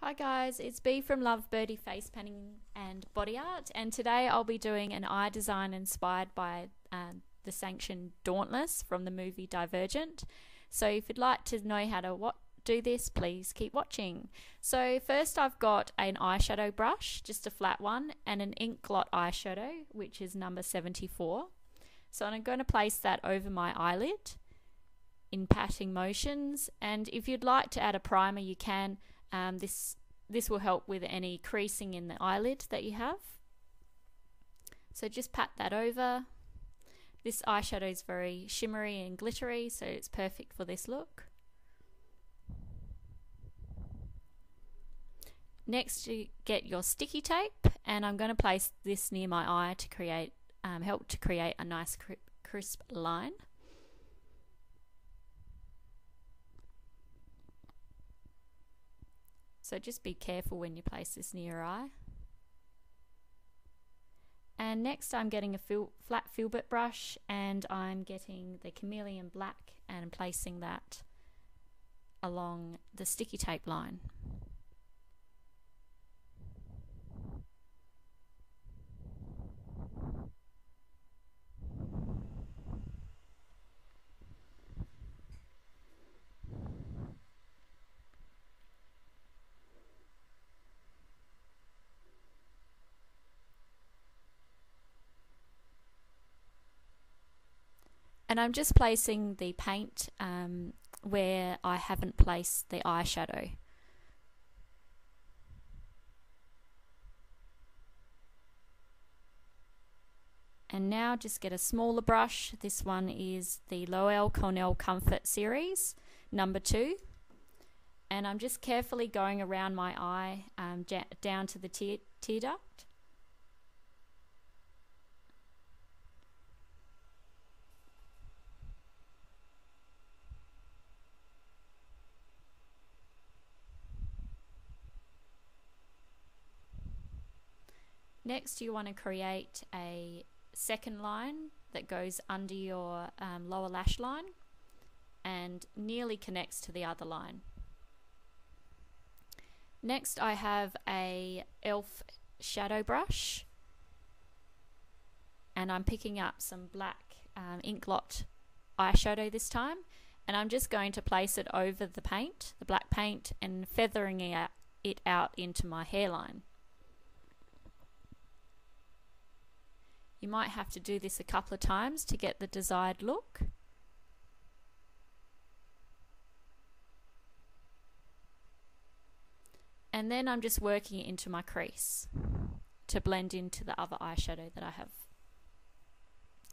Hi guys, it's Bea from Love Birdie Face Painting and Body Art, and today I'll be doing an eye design inspired by the sanctioned Dauntless from the movie Divergent. So if you'd like to know how to do this, please keep watching. So first I've got an eyeshadow brush, just a flat one, and an Inglot Eyeshadow, which is number 74. So I'm going to place that over my eyelid in patting motions, and if you'd like to add a primer you can. This will help with any creasing in the eyelid that you have. So just pat that over. This eyeshadow is very shimmery and glittery, so it's perfect for this look. Next, you get your sticky tape, and I'm going to place this near my eye to create help to create a nice crisp line. So just be careful when you place this near your eye. And next I'm getting a flat Filbert brush, and I'm getting the Cameleon black and placing that along the sticky tape line. And I'm just placing the paint where I haven't placed the eyeshadow. And now just get a smaller brush. This one is the Loew Cornell Comfort Series, number 2. And I'm just carefully going around my eye down to the tear duct. Next, you want to create a second line that goes under your lower lash line and nearly connects to the other line. Next, I have a e.l.f. shadow brush, and I'm picking up some black Inglot eyeshadow this time, and I'm just going to place it over the paint, the black paint, and feathering it out into my hairline. You might have to do this a couple of times to get the desired look. And then I'm just working it into my crease to blend into the other eyeshadow that I have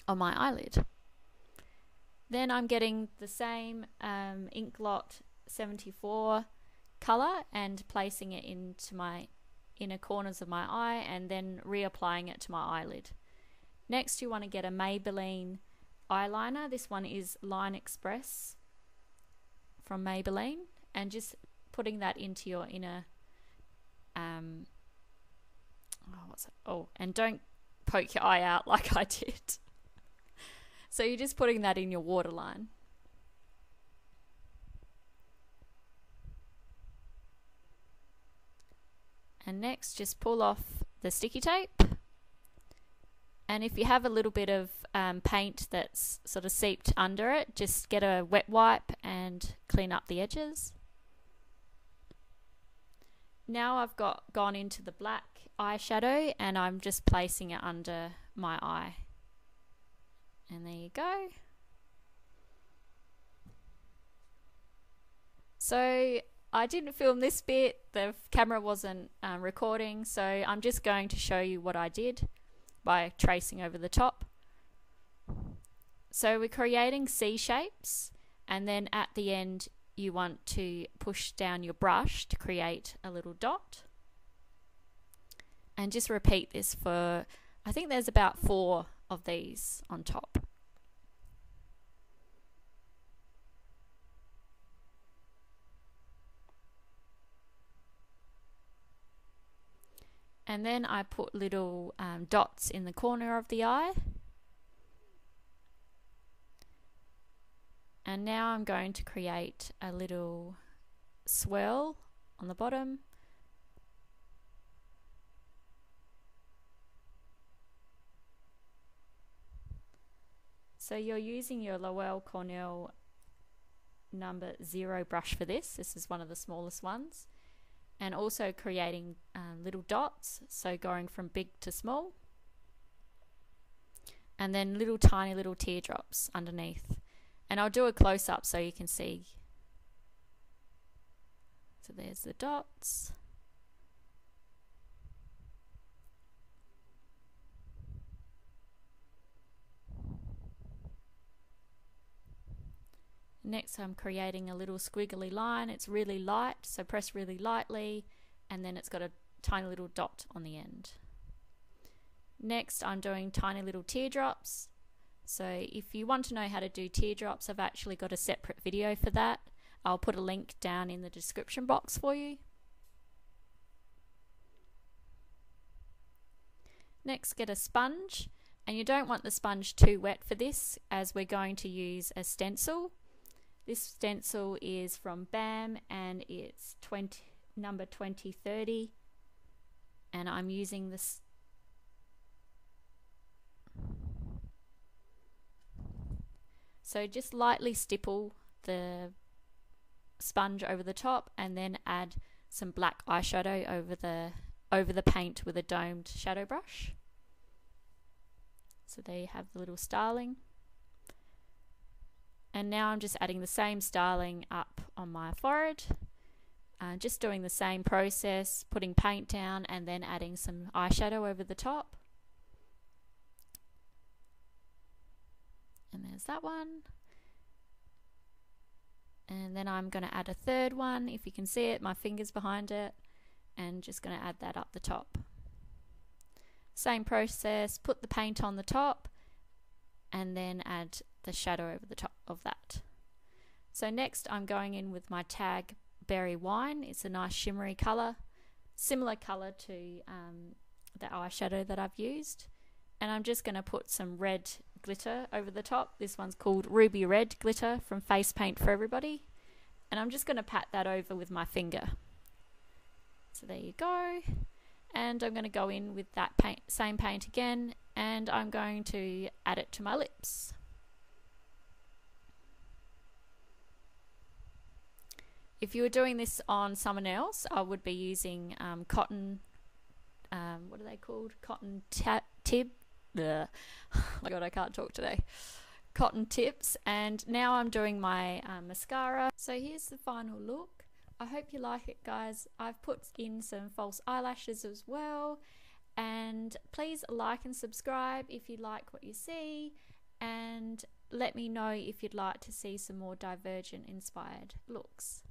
on my eyelid. Then I'm getting the same Inglot 74 colour and placing it into my inner corners of my eye, and then reapplying it to my eyelid. Next, you want to get a Maybelline eyeliner. This one is Line Express from Maybelline, and just putting that into your inner and don't poke your eye out like I did. So you're just putting that in your waterline. And next, just pull off the sticky tape. And if you have a little bit of paint that's sort of seeped under it, just get a wet wipe and clean up the edges. Now I've gone into the black eyeshadow, and I'm just placing it under my eye. And there you go. So I didn't film this bit, the camera wasn't recording, so I'm just going to show you what I did by tracing over the top. So we're creating C shapes, and then at the end you want to push down your brush to create a little dot. And just repeat this for, I think there's about 4 of these on top. And then I put little dots in the corner of the eye. And now I'm going to create a little swirl on the bottom So you're using your Loew Cornell number 0 brush for this. This is one of the smallest ones. And also creating little dots, so going from big to small. And then tiny little teardrops underneath. And I'll do a close-up so you can see. So there's the dots. Next I'm creating a little squiggly line. It's really light, so press really lightly, and then it's got a tiny little dot on the end. Next I'm doing tiny little teardrops. So if you want to know how to do teardrops, I've actually got a separate video for that. I'll put a link down in the description box for you. Next, get a sponge, and you don't want the sponge too wet for this, as we're going to use a stencil. This stencil is from BAM and it's number 2030, and I'm using this. So just lightly stipple the sponge over the top and then add some black eyeshadow over the paint with a domed shadow brush. So there you have the little styling. And now I'm just adding the same styling up on my forehead. Just doing the same process, putting paint down and then adding some eyeshadow over the top. And there's that one. And then I'm going to add a third one. If you can see it, my finger's behind it. And just going to add that up the top. Same process, put the paint on the top and then add the shadow over the top of that. So next I'm going in with my Tag Berry Wine. It's a nice shimmery colour, similar colour to the eyeshadow that I've used. And I'm just going to put some red glitter over the top. This one's called Ruby Red Glitter from Face Paint for Everybody. And I'm just going to pat that over with my finger. So there you go. And I'm going to go in with that same paint again, and I'm going to add it to my lips. If you were doing this on someone else, I would be using cotton, what are they called? Cotton tib. Oh my god, I can't talk today. Cotton tips. And now I'm doing my mascara. So here's the final look. I hope you like it, guys. I've put in some false eyelashes as well. And please like and subscribe if you like what you see. And let me know if you'd like to see some more Divergent inspired looks.